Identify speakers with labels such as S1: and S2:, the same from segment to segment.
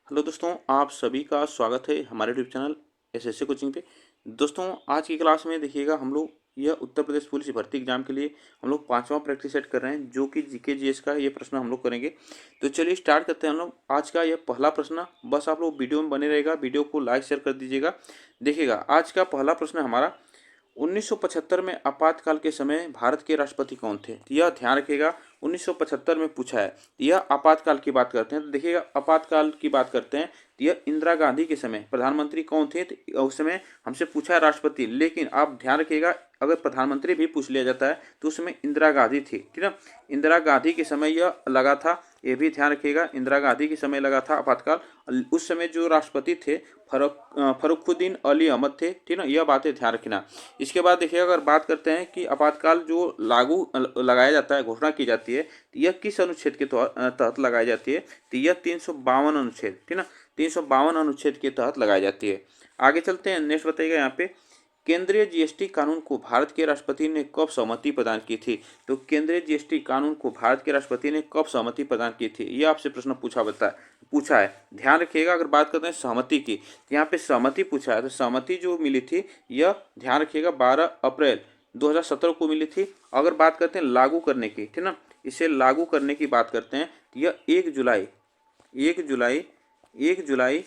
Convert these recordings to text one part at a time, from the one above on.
S1: Hello दोस्तों, आप सभी का स्वागत है हमारे यूट्यूब चैनल एसएससी कोचिंग पे। दोस्तों, आज की क्लास में देखिएगा हम लोग यह उत्तर प्रदेश पुलिस भर्ती एग्जाम के लिए हम लोग 5वां प्रैक्टिस सेट कर रहे हैं, जो कि जीके जीएस का ये प्रश्न हम लोग करेंगे। तो चलिए स्टार्ट करते हैं हम लोग। आज का यह पहला प्रश्न, बस आप लोग वीडियो में बने रहेगा, वीडियो को लाइक शेयर कर दीजिएगा। देखिएगा आज का पहला प्रश्न हमारा 1975 में आपातकाल के समय भारत के राष्ट्रपति कौन थे। तो यह ध्यान रखिएगा, 1975 में पूछा है। यह आपातकाल की बात करते हैं, तो देखिएगा आपातकाल की बात करते हैं तो यह इंदिरा गांधी के समय प्रधानमंत्री कौन थे। तो उस समय हमसे पूछा है राष्ट्रपति, लेकिन आप ध्यान रखिएगा अगर प्रधानमंत्री भी पूछ लिया जाता है तो उसमें इंदिरा गांधी थी, ठीक है। इंदिरा गांधी के समय यह लगा था, ये भी ध्यान रखिएगा, इंदिरा गांधी के समय लगा था आपातकाल। उस समय जो राष्ट्रपति थे फरुखुद्दीन अली अहमद थे, ठीक ना। यह बातें ध्यान रखना। इसके बाद देखिए अगर बात करते हैं कि आपातकाल जो लागू लगाया जाता है, घोषणा की जाती है, तो यह किस अनुच्छेद के तहत लगाई जाती है। तो यह 352 अनुच्छेद, ठीक ना, 352 अनुच्छेद के तहत लगाई जाती है। आगे चलते हैं, नेक्स्ट बताइएगा यहाँ पे, केंद्रीय जीएसटी कानून को भारत के राष्ट्रपति ने कब सहमति प्रदान की थी। तो केंद्रीय जीएसटी कानून को भारत के राष्ट्रपति ने कब सहमति प्रदान की थी, यह आपसे प्रश्न पूछा है। ध्यान रखिएगा अगर बात करते हैं सहमति की, तो यहाँ पे सहमति पूछा है, तो सहमति जो मिली थी यह ध्यान रखिएगा 12 अप्रैल 2017 को मिली थी। अगर बात करते हैं लागू करने की, ठीक ना, इसे लागू करने की बात करते हैं, तो यह 1 जुलाई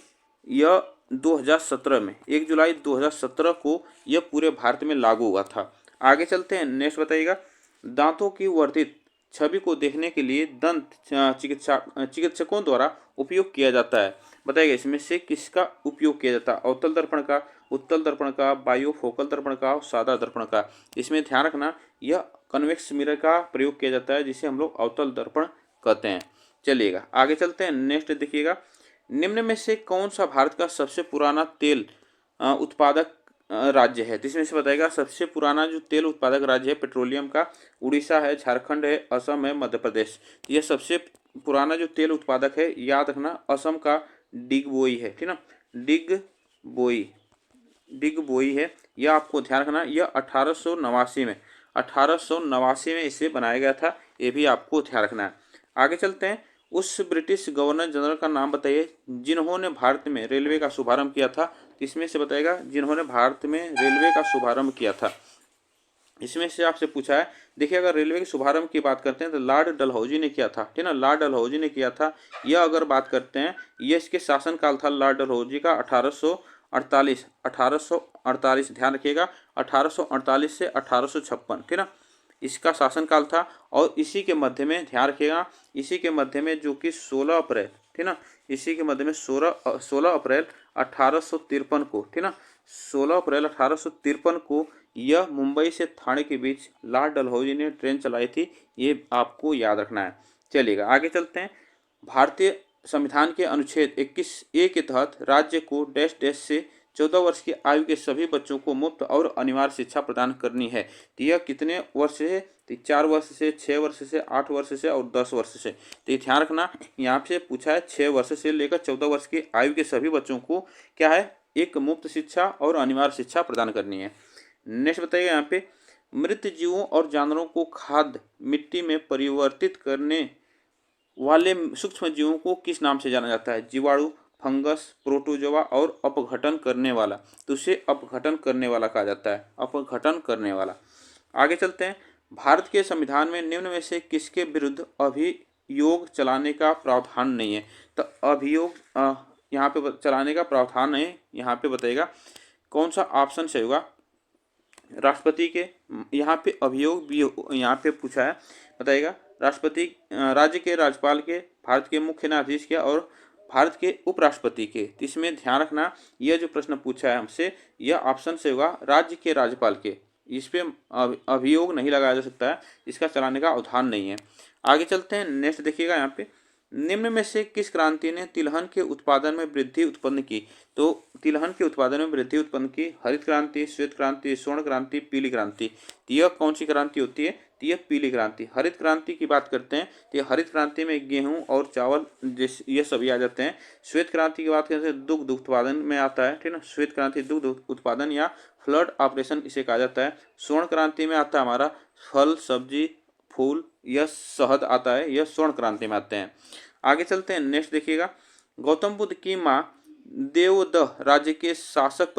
S1: यह 2017 में 1 जुलाई 2017 को यह पूरे भारत में लागू हुआ था। आगे चलते हैं, नेक्स्ट बताइएगा, दांतों की वर्धित छवि को देखने के लिए दंत चिकित्सकों द्वारा उपयोग किया जाता है। बताइएगा इसमें से किसका उपयोग किया जाता है। अवतल दर्पण का, उत्तल दर्पण का, बायोफोकल दर्पण का और सादा दर्पण का। इसमें ध्यान रखना यह कन्वेक्स मिरर का प्रयोग किया जाता है, जिसे हम लोग अवतल दर्पण कहते हैं। चलिएगा आगे चलते हैं, नेक्स्ट देखिएगा, निम्न में से कौन सा भारत का सबसे पुराना तेल उत्पादक राज्य है। तो इसमें से बताएगा सबसे पुराना जो तेल उत्पादक राज्य है पेट्रोलियम का, उड़ीसा है, झारखंड है, असम है, मध्य प्रदेश। यह सबसे पुराना जो तेल उत्पादक है, याद रखना असम का डिगबोई है, ठीक ना, डिगबोई है। यह आपको ध्यान रखना, यह 1889 में इसे बनाया गया था, ये भी आपको ध्यान रखना है। आगे चलते हैं, उस ब्रिटिश गवर्नर जनरल का नाम बताइए जिन्होंने भारत में रेलवे का शुभारंभ किया था। इसमें से बताएगा जिन्होंने भारत में रेलवे का शुभारंभ किया था। इसमें से आपसे पूछा है, देखिए अगर रेलवे के शुभारंभ की बात करते हैं तो लॉर्ड डलहौजी ने किया था, ठीक ना, लॉर्ड डलहौजी ने किया था। यह अगर बात करते हैं, यह इसके शासनकाल था लॉर्ड डलहौजी का 1848, ध्यान रखिएगा 1848 से 1856, ठीक ना, इसका शासनकाल था। और इसी के मध्य में ध्यान रखिएगा, इसी के मध्य में जो कि 16 अप्रैल, ठीक ना, इसी के मध्य में 16 अप्रैल 1853 को, ठीक ना, 16 अप्रैल 1853 को यह मुंबई से ठाणे के बीच लॉर्ड डलहौजी ने ट्रेन चलाई थी, ये आपको याद रखना है। चलिएगा आगे चलते हैं, भारतीय संविधान के अनुच्छेद 21A के तहत राज्य को डैश डैश से 14 वर्ष की आयु के सभी बच्चों को मुफ्त और अनिवार्य शिक्षा प्रदान करनी है। तो यह कितने वर्ष से, तो 4 वर्ष से, 6 वर्ष से, 8 वर्ष से और 10 वर्ष से। तो ये ध्यान रखना, यहाँ से पूछा है 6 वर्ष से लेकर 14 वर्ष की आयु के सभी बच्चों को क्या है, एक मुफ्त शिक्षा और अनिवार्य शिक्षा प्रदान करनी है। नेक्स्ट बताइए यहाँ पे, मृत जीवों और जानवरों को खाद्य मिट्टी में परिवर्तित करने वाले सूक्ष्म जीवों को किस नाम से जाना जाता है। जीवाणु, फंगस, प्रोटोजोआ और अपघटन करने वाला। तो उसे अपघटन करने वाला कहा जाता है, अपघटन करने वाला। आगे चलते हैं, भारत के संविधान में निम्न में से किसके विरुद्ध अभियोग चलाने का प्रावधान नहीं है। तो अभियोग यहाँ पे चलाने का प्रावधान नहीं, यहाँ पे बताइएगा कौन सा ऑप्शन सही होगा। राष्ट्रपति के, यहाँ पे अभियोग भी यहाँ पे पूछा है, बताइएगा राष्ट्रपति, राज्य के राज्यपाल के, भारत के मुख्य न्यायाधीश के और भारत के उपराष्ट्रपति के। तो इसमें ध्यान रखना, यह जो प्रश्न पूछा है हमसे, यह ऑप्शन से होगा राज्य के राज्यपाल के। इस पे अभियोग नहीं लगाया जा सकता है, इसका चलाने का अवधान नहीं है। आगे चलते हैं, नेक्स्ट देखिएगा यहाँ पे, निम्न में से किस क्रांति ने तिलहन के उत्पादन में वृद्धि उत्पन्न की। तो तिलहन के उत्पादन में वृद्धि उत्पन्न की, हरित क्रांति, श्वेत क्रांति, स्वर्ण क्रांति, पीली क्रांति। यह कौन सी क्रांति होती है, तो यह पीली क्रांति। हरित क्रांति की बात करते हैं तो हरित क्रांति में गेहूं और चावल ये सभी आ जाते हैं। श्वेत क्रांति की बात करते हैं दुग्ध उत्पादन में आता है, ठीक ना, श्वेत क्रांति दुग्ध उत्पादन या फ्लड ऑपरेशन इसे कहा जाता है। स्वर्ण क्रांति में आता है हमारा फल, सब्जी, फूल, यह शहद आता है, यह स्वर्ण क्रांति में आते हैं। आगे चलते हैं, नेक्स्ट देखिएगा, गौतम बुद्ध की माँ देवदह राज्य के शासक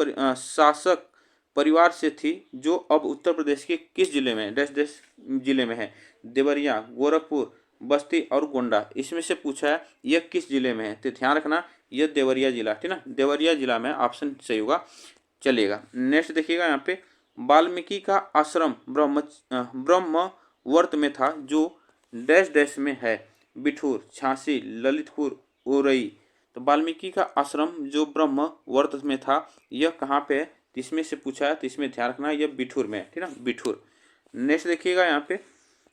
S1: परिवार से थी, जो अब उत्तर प्रदेश के किस जिले में डैश डैश जिले में है? देवरिया, गोरखपुर, बस्ती और गोंडा। इसमें से पूछा है यह किस जिले में है, तो ध्यान रखना यह देवरिया जिला, ठीक ना, देवरिया जिला में ऑप्शन सही होगा। चलिएगा नेक्स्ट देखिएगा, यहाँ पे वाल्मीकि का आश्रम ब्रह्मवर्त में था, जो डैश डैश में है? बिठूर, झांसी, ललितपुर, उरई। तो वाल्मीकि का आश्रम जो ब्रह्मवर्त में था यह कहाँ पे है? इसमें से पूछा है, तो इसमें ध्यान रखना यह बिठूर में है, ठीक ना, बिठूर। नेक्स्ट देखिएगा यहाँ पे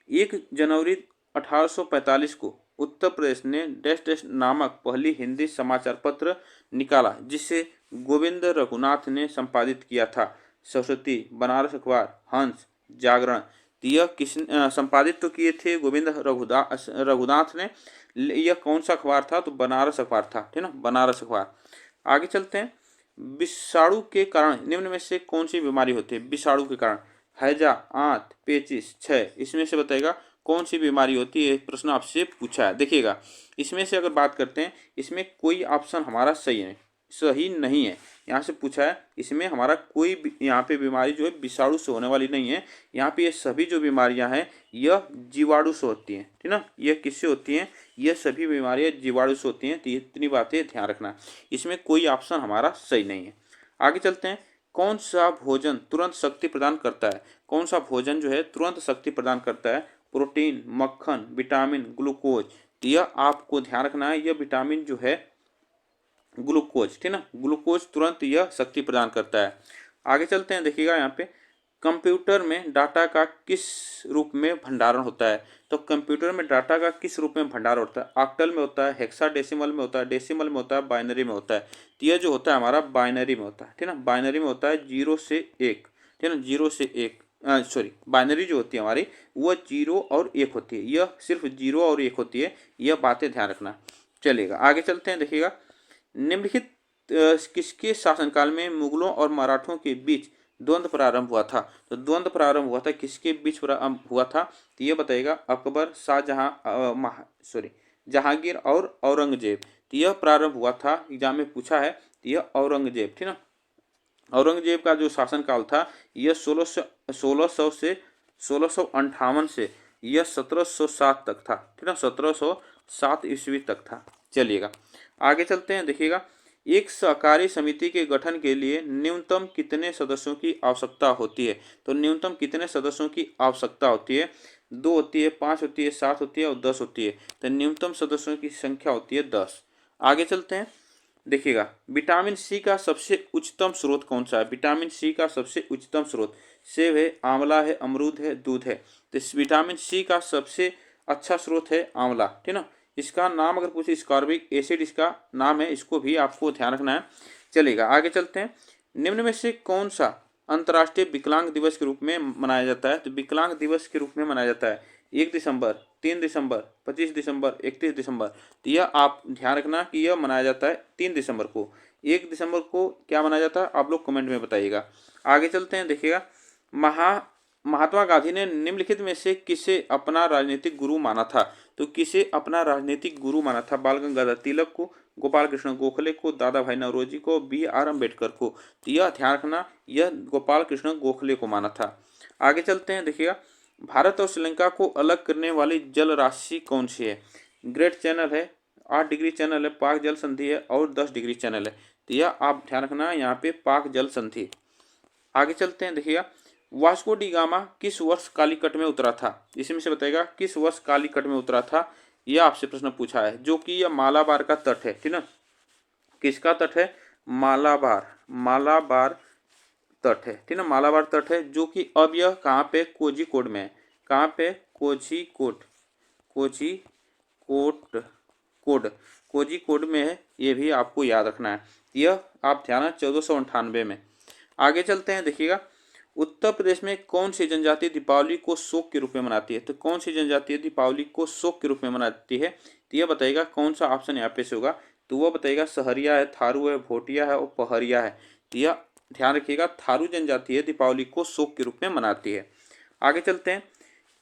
S1: 1 जनवरी 1845 को उत्तर प्रदेश ने डैश डैश नामक पहली हिंदी समाचार पत्र निकाला, जिसे गोविंद रघुनाथ ने संपादित किया था? सरस्वती, बनारस अखबार, हंस, जागरण। तो यह किस संपादित तो किए थे गोविंद रघुनाथ ने। यह कौन सा अखबार था? तो बनारस अखबार था, ठीक ना, बनारस अखबार। आगे चलते हैं, विषाणु के कारण निम्न में से कौन सी बीमारी होती है? विषाणु के कारण हैजा, आंत, पेचिश, क्षय। इसमें से बताएगा कौन सी बीमारी होती है? प्रश्न आपसे पूछा है। देखिएगा इसमें से अगर बात करते हैं, इसमें कोई ऑप्शन हमारा सही नहीं है। यहाँ से पूछा है, इसमें हमारा कोई यहाँ पे बीमारी जो है विषाणु से होने वाली नहीं है। यहाँ पे ये सभी जो बीमारियाँ हैं यह जीवाणु से होती हैं, ठीक ना, यह किससे होती हैं? यह सभी बीमारियाँ जीवाणु से होती हैं। तो इतनी बातें ध्यान रखना, इसमें कोई ऑप्शन हमारा सही नहीं है। आगे चलते हैं, कौन सा भोजन तुरंत शक्ति प्रदान करता है? कौन सा भोजन जो है तुरंत शक्ति प्रदान करता है? प्रोटीन, मक्खन, विटामिन, ग्लूकोज। यह आपको ध्यान रखना है, यह विटामिन जो है ग्लूकोज, ठीक ना, ग्लूकोज तुरंत यह शक्ति प्रदान करता है। आगे चलते हैं, देखिएगा यहाँ पे कंप्यूटर में डाटा का किस रूप में भंडारण होता है? तो कंप्यूटर में डाटा का किस रूप में भंडारण होता है? ऑक्टल में होता है, हेक्साडेसिमल में होता है, डेसिमल में होता है, बाइनरी में होता है? तो यह जो होता है हमारा बाइनरी में होता है, ठीक ना, बाइनरी में होता है, 0 से 1, ठीक ना, 0 से 1, सॉरी, बाइनरी जो होती है हमारी वह 0 और 1 होती है, यह सिर्फ 0 और 1 होती है, यह बातें ध्यान रखना। चलिएगा आगे चलते हैं, देखिएगा निम्नलिखित किसके शासनकाल में मुगलों और मराठों के बीच द्वंद्व प्रारंभ हुआ था? तो द्वंद्व प्रारंभ हुआ था किसके बीच प्रारंभ हुआ था? तो ये बताएगा अकबर, शाहजहां, जहांगीर और औरंगजेब। तो यह प्रारंभ हुआ था, एग्जाम में पूछा है, तो यह औरंगजेब, ठीक ना, औरंगजेब का जो शासनकाल था यह 1600 से 1658 से यह 1707 तक था, ठीक ना, 1707 ईस्वी तक था। चलिएगा आगे चलते हैं, देखिएगा एक सहकारी समिति के गठन के लिए न्यूनतम कितने सदस्यों की आवश्यकता होती है? तो न्यूनतम कितने सदस्यों की आवश्यकता होती है? 2 होती है, 5 होती है, 7 होती है और 10 होती है। तो न्यूनतम सदस्यों की संख्या होती है 10। आगे चलते हैं, देखिएगा विटामिन सी का सबसे उच्चतम स्रोत कौन सा है? विटामिन सी का सबसे उच्चतम स्रोत सेब है, आंवला है, अमरूद है, दूध है। तो इस विटामिन सी का सबसे अच्छा स्रोत है आंवला, ठीक ना। इसका नाम अगर पूछे, स्कॉर्बिक एसिड इसका नाम है, इसको भी आपको ध्यान रखना है। चलेगा आगे चलते हैं, निम्न में से कौन सा अंतर्राष्ट्रीय विकलांग दिवस के रूप में मनाया जाता है? तो विकलांग दिवस के रूप में मनाया जाता है 1 दिसंबर, 3 दिसंबर, 25 दिसंबर, 31 दिसंबर। तो यह आप ध्यान रखना कि यह मनाया जाता है 3 दिसंबर को। 1 दिसंबर को क्या मनाया जाता है आप लोग कमेंट में बताइएगा। आगे चलते हैं, देखिएगा महात्मा गांधी ने निम्नलिखित में से किसे अपना राजनीतिक गुरु माना था? तो किसे अपना राजनीतिक गुरु माना था? बाल गंगाधर तिलक को, गोपाल कृष्ण गोखले को, दादा भाई नौरोजी को, BR अम्बेडकर को। तो यह ध्यान रखना, यह गोपाल कृष्ण गोखले को माना था। आगे चलते हैं, देखिएगा भारत और श्रीलंका को अलग करने वाली जल राशि कौन सी है? ग्रेट चैनल है, 8 डिग्री चैनल है, पाक जल संधि है और 10 डिग्री चैनल है। तो यह आप ध्यान रखना, यहाँ पे पाक जल संधि। आगे चलते हैं, देखिएगा वास्को डी गामा किस वर्ष कालीकट में उतरा था? इसमें से बताएगा किस वर्ष कालीकट में उतरा था, यह आपसे प्रश्न पूछा है, जो कि यह मालाबार का तट है, ठीक ना, किसका तट है? मालाबार तट है, ठीक ना, मालाबार तट है, जो कि अब यह कहाँ पे? कोझिकोड में है। कहाँ पे? कोझिकोड में है, ये भी आपको याद रखना है। यह आप ध्यान है 1498 में। आगे चलते हैं, देखिएगा उत्तर प्रदेश में कौन सी जनजाति दीपावली को शोक के रूप में मनाती है? तो कौन सी जनजाति दीपावली को शोक के रूप में मनाती है? तो यह बताइएगा कौन सा ऑप्शन यहाँ पे से होगा। तो वह बताइएगा सहरिया है, थारू है, भोटिया है और पहरिया है। तो यह ध्यान रखिएगा, थारू जनजाति है दीपावली को शोक के रूप में मनाती है। आगे चलते हैं,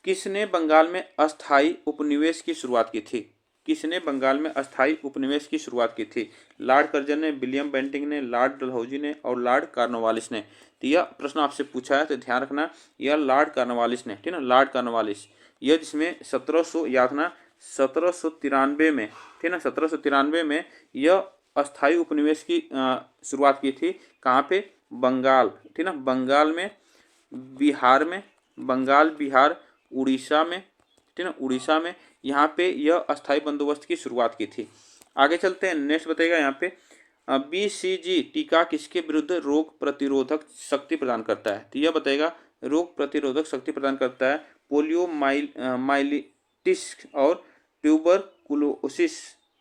S1: किसने बंगाल में अस्थायी उपनिवेश की शुरुआत की थी? किसने बंगाल में अस्थायी उपनिवेश की शुरुआत की थी? लॉर्ड कर्जन ने, विलियम बेंटिंक ने, लॉर्ड डलहौजी ने और लॉर्ड कॉर्नवालिस ने। तो यह प्रश्न आपसे पूछा है तो ध्यान रखना, यह लॉर्ड कॉर्नवालिस ने, ठीक है ना, लॉर्ड कॉर्नवालिस। यह जिसमें 1700 याद रखना 1793 में, ठीक है ना, 1793 में यह अस्थायी उपनिवेश की शुरुआत की थी। कहाँ पे? बंगाल, ठीक है ना, बंगाल में, बिहार में, बंगाल, बिहार, उड़ीसा में, ठीक है ना, उड़ीसा में, यहाँ पे यह अस्थायी बंदोबस्त की शुरुआत की थी। आगे चलते हैं, नेक्स्ट बताएगा यहाँ पे BCG टीका किसके विरुद्ध रोग प्रतिरोधक शक्ति प्रदान करता है? तो यह बताएगा रोग प्रतिरोधक शक्ति प्रदान करता है पोलियो माइलिटिस और ट्यूबरकुलोसिस,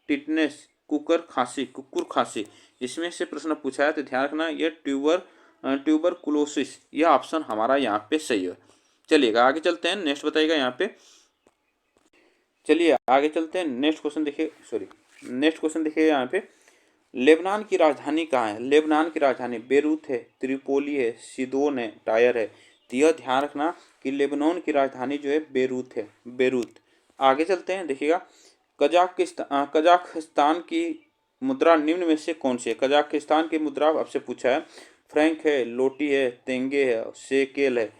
S1: टिटनेस, कुकुर खांसी। इसमें से प्रश्न पूछा है तो ध्यान रखना यह ट्यूबरकुलोसिस, यह ऑप्शन हमारा यहाँ पे सही है। चलिएगा आगे चलते हैं, नेक्स्ट बताइएगा यहाँ पे। चलिए आगे चलते हैं, नेक्स्ट क्वेश्चन देखिए यहाँ पे, लेबनान की राजधानी कहाँ है? लेबनान की राजधानी बेरूत है, त्रिपोली है, सिदोन है, टायर है। तो यह ध्यान रखना कि लेबनान की राजधानी जो है बेरूत है, बेरूत। आगे चलते हैं, देखिएगा कजाकिस्तान की मुद्रा निम्न में से कौन सी है? कजाकिस्तान की मुद्रा आपसे पूछा है, फ्रैंक है, लोटी है, तेंगे है, शेकेल है।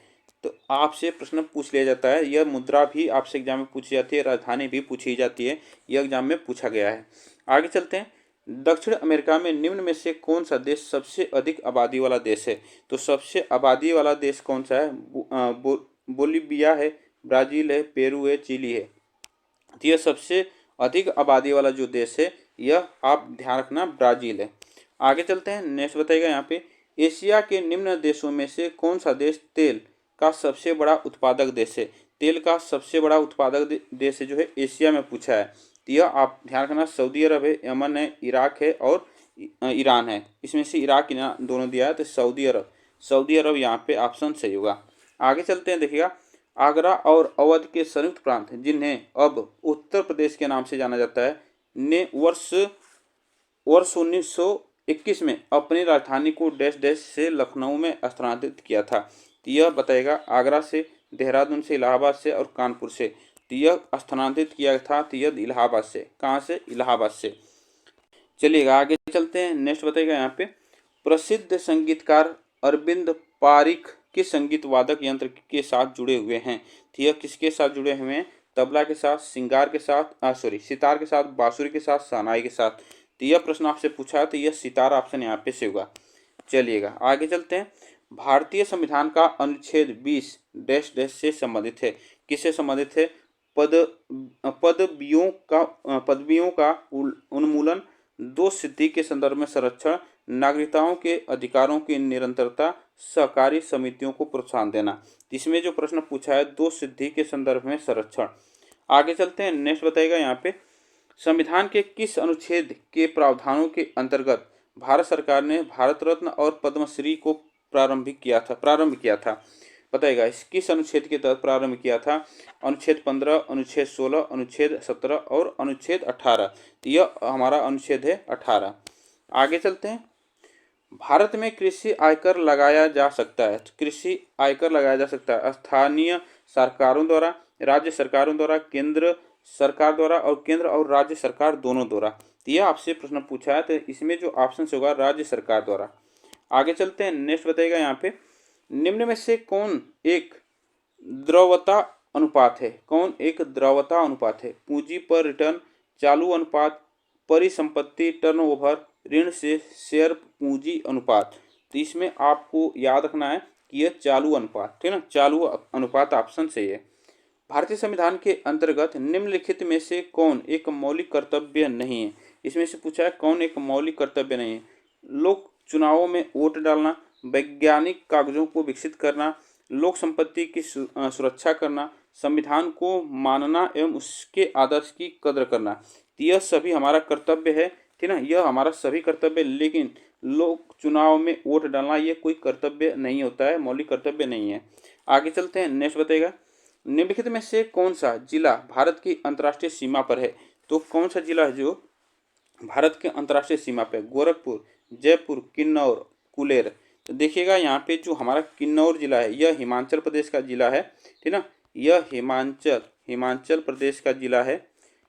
S1: तो आपसे प्रश्न पूछ लिया जाता है, यह मुद्रा भी आपसे एग्जाम में पूछी जाती है, राजधानी भी पूछी जाती है, यह एग्जाम में पूछा गया है। आगे चलते हैं, दक्षिण अमेरिका में निम्न में से कौन सा देश सबसे अधिक आबादी वाला देश है? तो सबसे आबादी वाला देश कौन सा है? बोलीविया है, ब्राज़ील है, पेरू है, चिली है। तो यह सबसे अधिक आबादी वाला जो देश है यह आप ध्यान रखना ब्राज़ील है। आगे चलते हैं, नेक्स्ट बताइएगा यहाँ पे, एशिया के निम्न देशों में से कौन सा देश तेल का सबसे बड़ा उत्पादक देश है? तेल का सबसे बड़ा उत्पादक देश है जो है एशिया में पूछा है। तो यह आप ध्यान रखना सऊदी अरब है, यमन है, इराक है और ईरान है। इसमें से इराक ईरान दोनों दिया है तो सऊदी अरब यहाँ पे ऑप्शन सही होगा। आगे चलते हैं, देखिएगा आगरा और अवध के संयुक्त प्रांत जिन्हें अब उत्तर प्रदेश के नाम से जाना जाता है ने वर्ष 1921 में अपनी राजधानी को डैश डैश से लखनऊ में स्थानांतरित किया था। तो यह बताएगा आगरा से, देहरादून से, इलाहाबाद से और कानपुर से। तो यह स्थानांतरित किया था, तो यह इलाहाबाद से। कहाँ से? इलाहाबाद से। चलिएगा आगे चलते हैं, नेक्स्ट बताइएगा यहाँ पे, प्रसिद्ध संगीतकार अरविंद पारिख किस संगीत वादक यंत्र के साथ जुड़े हुए हैं? तो यह किसके साथ जुड़े हुए हैं? तबला के साथ, सिंगार के साथ, सितार के साथ, बांसुरी के साथ, शहनाई के साथ। तो यह प्रश्न आपसे पूछा है तो यह सितार ऑप्शन यहाँ पे से होगा। चलिएगा आगे चलते हैं, भारतीय संविधान का अनुच्छेद 20 डैश डैश से संबंधित है। किससे संबंधित है? पदवियों का उन्मूलन, दो सिद्धि के संदर्भ में संरक्षण, नागरिकताओं के अधिकारों की निरंतरता, सहकारी समितियों को प्रोत्साहन देना। इसमें जो प्रश्न पूछा है दो सिद्धि के संदर्भ में संरक्षण। आगे चलते हैं, नेक्स्ट बताइएगा यहाँ पे, संविधान के किस अनुच्छेद के प्रावधानों के अंतर्गत भारत सरकार ने भारत रत्न और पद्मश्री को प्रारंभ किया था? बताइएगा इस किस अनुच्छेद के तहत प्रारंभ किया था? अनुच्छेद 15, अनुच्छेद 16, अनुच्छेद 17 और अनुच्छेद 18। तो यह हमारा अनुच्छेद है 18। आगे चलते हैं, भारत में कृषि आयकर लगाया जा सकता है। कृषि आयकर लगाया जा सकता है स्थानीय सरकारों द्वारा, राज्य सरकारों द्वारा, केंद्र सरकार द्वारा और केंद्र और राज्य सरकार दोनों द्वारा। तो यह आपसे प्रश्न पूछा है तो इसमें जो ऑप्शन होगा राज्य सरकार द्वारा। आगे चलते हैं, नेक्स्ट बताइएगा यहाँ पे, निम्न में से कौन एक द्रव्यता अनुपात है? कौन एक द्रव्यता अनुपात है? पूंजी पर रिटर्न, चालू अनुपात, परिसंपत्ति टर्नओवर, ऋण से शेयर पूंजी अनुपात। तो इसमें आपको याद रखना है कि यह चालू अनुपात, ठीक है ना, चालू अनुपात ऑप्शन सही है। भारतीय संविधान के अंतर्गत निम्नलिखित में से कौन एक मौलिक कर्तव्य नहीं है? इसमें से पूछा है कौन एक मौलिक कर्तव्य नहीं है? लोक चुनावों में वोट डालना, वैज्ञानिक कागजों को विकसित करना, लोक संपत्ति की सुरक्षा करना, संविधान को मानना एवं उसके आदर्श की कद्र करना। यह सभी हमारा कर्तव्य है, ठीक है ना, यह हमारा सभी कर्तव्य। लेकिन लोक चुनाव में वोट डालना यह कोई कर्तव्य नहीं होता है, मौलिक कर्तव्य नहीं है। आगे चलते हैं, नेक्स्ट बताइएगा, निम्नलिखित में से कौन सा जिला भारत की अंतर्राष्ट्रीय सीमा पर है? तो कौन सा जिला है जो भारत के अंतर्राष्ट्रीय सीमा पर? गोरखपुर, जयपुर, किन्नौर, कुलेर। तो देखिएगा यहाँ पे जो हमारा किन्नौर जिला है यह हिमाचल प्रदेश का जिला है, ठीक ना, यह हिमाचल प्रदेश का जिला है।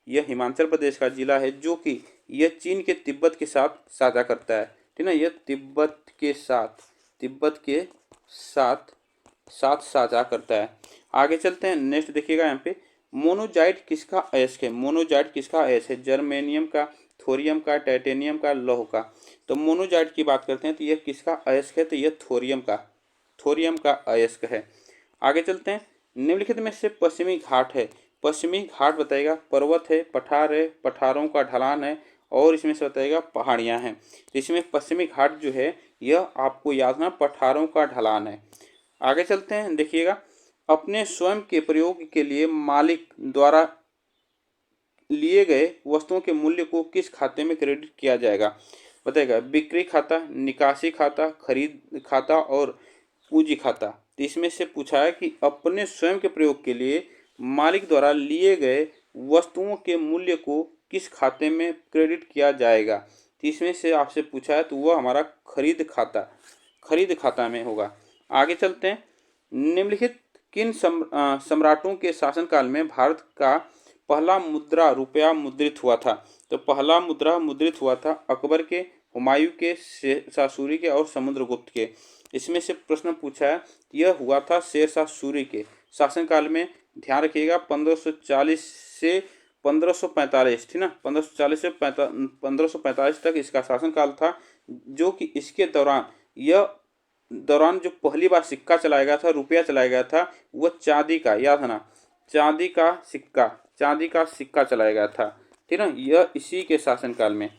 S1: यह हिमाचल प्रदेश का जिला है, जो कि यह चीन के तिब्बत के साथ साझा करता है, ठीक ना। यह तिब्बत के साथ साझा करता है। आगे चलते हैं, नेक्स्ट देखिएगा यहाँ पे, मोनोजाइट किसका अयस्क है। मोनोजाइट किसका अयस्क है, जर्मेनियम का, थोरियम का, टाइटेनियम का, लौह का। तो मोनोजाइट की बात करते हैं तो यह किसका अयस्क है, तो यह थोरियम का अयस्क है। आगे चलते हैं, निम्नलिखित में से पश्चिमी घाट है। पश्चिमी घाट बताएगा पर्वत है, पठार है, पठारों का ढलान है, और इसमें से बताएगा पहाड़ियाँ हैं। तो इसमें पश्चिमी घाट जो है यह आपको याद रखना पठारों का ढलान है। आगे चलते हैं, देखिएगा, अपने स्वयं के प्रयोग के लिए मालिक द्वारा लिए गए वस्तुओं के मूल्य को किस खाते में क्रेडिट किया जाएगा, बताएगा बिक्री खाता, निकासी खाता, खरीद खाता और पूंजी खाता। तो इसमें से पूछा है कि अपने स्वयं के प्रयोग के लिए मालिक द्वारा लिए गए वस्तुओं के मूल्य को किस खाते में क्रेडिट किया जाएगा। तो इसमें से आपसे पूछा है तो वह हमारा खरीद खाता में होगा। आगे चलते हैं, निम्नलिखित किन सम्राटों के शासनकाल में भारत का पहला मुद्रा रुपया मुद्रित हुआ था। तो पहला मुद्रा मुद्रित हुआ था अकबर के, हुमायूं के, शेरशाह सूरी के और समुद्रगुप्त के। इसमें से प्रश्न पूछा है, यह हुआ था शेरशाह सूरी के शासनकाल में। ध्यान रखिएगा 1540 से 1545, ठीक ना, 1540 से 1545 तक इसका शासनकाल था, जो कि इसके दौरान जो पहली बार सिक्का चलाया गया था, रुपया चलाया गया था, वह चांदी का, याद है ना, चांदी का सिक्का चलाया गया था, ठीक ना, यह इसी के शासनकाल में।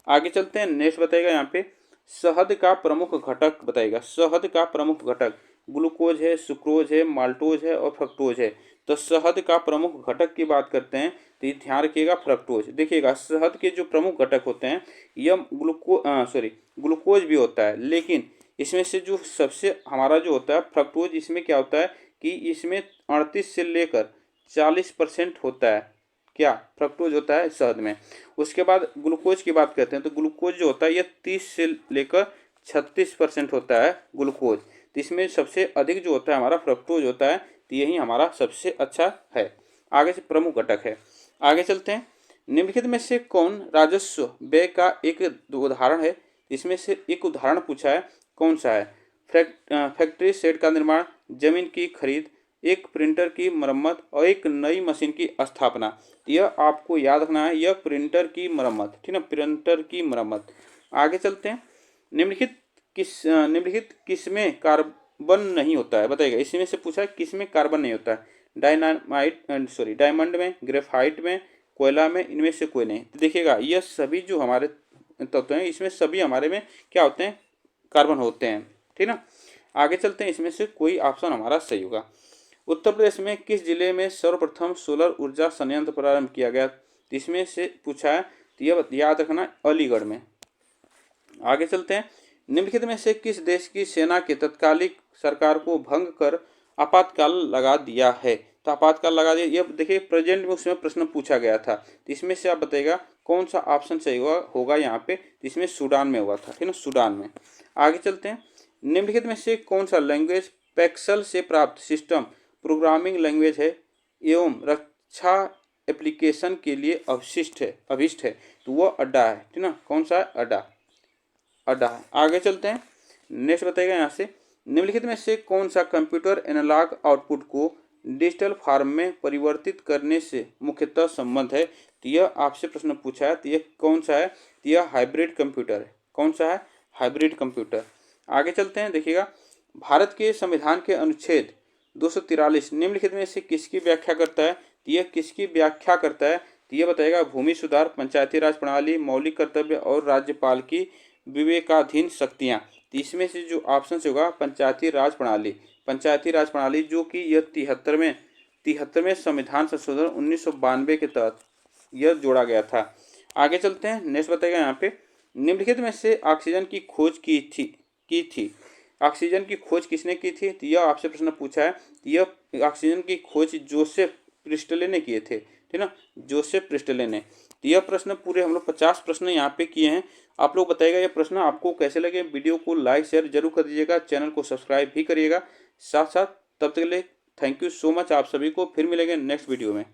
S1: आगे चलते हैं, नेक्स्ट बताएगा यहाँ पे, शहद का प्रमुख घटक बताएगा। शहद का प्रमुख घटक ग्लूकोज है, सुक्रोज है, माल्टोज है और फ्रक्टोज है। तो शहद का प्रमुख घटक की बात करते हैं तो ये ध्यान रखिएगा फ्रक्टोज। देखिएगा शहद के जो प्रमुख घटक होते हैं यह ग्लूकोज भी होता है, लेकिन इसमें से जो सबसे हमारा जो होता है फ्रक्टोज, इसमें क्या होता है कि इसमें 38 से लेकर 40% होता है, क्या फ्रक्टोज होता है शहद में। उसके बाद ग्लूकोज की बात करते हैं तो ग्लूकोज जो होता है यह 30 से लेकर 36% होता है ग्लूकोज। तो इसमें सबसे अधिक जो होता है हमारा फ्रक्टोज होता है, तो यही हमारा सबसे अच्छा है, आगे से प्रमुख घटक है। आगे चलते हैं, निम्नलिखित में से कौन राजस्व व्यय का एक उदाहरण है। इसमें से एक उदाहरण पूछा है, कौन सा है। फैक्ट्री सेट का निर्माण, जमीन की खरीद, एक प्रिंटर की मरम्मत और एक नई मशीन की स्थापना। यह आपको याद रखना है, यह प्रिंटर की मरम्मत, ठीक है, प्रिंटर की मरम्मत। आगे चलते हैं, निम्नलिखित किसमें कार्बन नहीं होता है, बताइएगा। इसमें से पूछा है किसमें कार्बन नहीं होता है। डायमंड में, ग्रेफाइट में, कोयला में, इनमें से कोई नहीं। तो देखिएगा यह सभी जो हमारे तत्व हैं इसमें सभी हमारे में क्या होते हैं, कार्बन होते हैं, ठीक ना। आगे चलते हैं, इसमें से कोई ऑप्शन हमारा सही होगा। उत्तर प्रदेश में किस जिले में सर्वप्रथम सोलर ऊर्जा संयंत्र प्रारंभ किया गया, इसमें से पूछा है, तो यह याद रखना अलीगढ़ में। आगे चलते हैं, निम्नलिखित में से किस देश की सेना के तत्कालिक सरकार को भंग कर आपातकाल लगा दिया है। तो आपातकाल लगा दिया, यह देखिए प्रेजेंट में उसमें प्रश्न पूछा गया था, तो इसमें से आप बताइएगा कौन सा ऑप्शन सही होगा यहाँ पे। इसमें सूडान में हुआ था, ठीक है, सूडान में। आगे चलते हैं, निम्नलिखित में से कौन सा लैंग्वेज पैक्सल से प्राप्त सिस्टम प्रोग्रामिंग लैंग्वेज है एवं रक्षा एप्लीकेशन के लिए अभिष्ट है। तो वह अड्डा है, ठीक ना, कौन सा अड्डा है। आगे चलते हैं, नेक्स्ट बताएगा यहाँ से, निम्नलिखित में से कौन सा कंप्यूटर एनालॉग आउटपुट को डिजिटल फॉर्म में परिवर्तित करने से मुख्यतः संबंध है। तो यह आपसे प्रश्न पूछा है, तो यह कौन सा है, तो यह हाइब्रिड कंप्यूटर है। कौन सा है, हाइब्रिड कंप्यूटर। आगे चलते हैं, देखिएगा, भारत के संविधान के अनुच्छेद 243 निम्नलिखित में से किसकी व्याख्या करता है। तो यह किसकी व्याख्या करता है, तो यह बताएगा भूमि सुधार, पंचायती राज प्रणाली, मौलिक कर्तव्य और राज्यपाल की विवेकाधीन शक्तियाँ। तो इसमें से जो ऑप्शन से होगा पंचायती राज प्रणाली, जो कि यह 73वें संविधान संशोधन 1992 के तहत यह जोड़ा गया था। आगे चलते हैं, नेक्स्ट बताएगा यहाँ पे, निम्नलिखित में से ऑक्सीजन की खोज की थी। ऑक्सीजन की खोज किसने की थी, तो यह आपसे प्रश्न पूछा है। यह ऑक्सीजन की खोज जोसेफ प्रिस्टले ने किए थे, ठीक ना, जोसेफ प्रिस्टले ने। तो यह प्रश्न पूरे हम लोग 50 प्रश्न यहाँ पे किए हैं। आप लोग बताइएगा ये प्रश्न आपको कैसे लगे। वीडियो को लाइक शेयर जरूर कर दीजिएगा, चैनल को सब्सक्राइब भी करिएगा। साथ साथ तब तक के लिए थैंक यू सो मच आप सभी को। फिर मिलेंगे नेक्स्ट वीडियो में।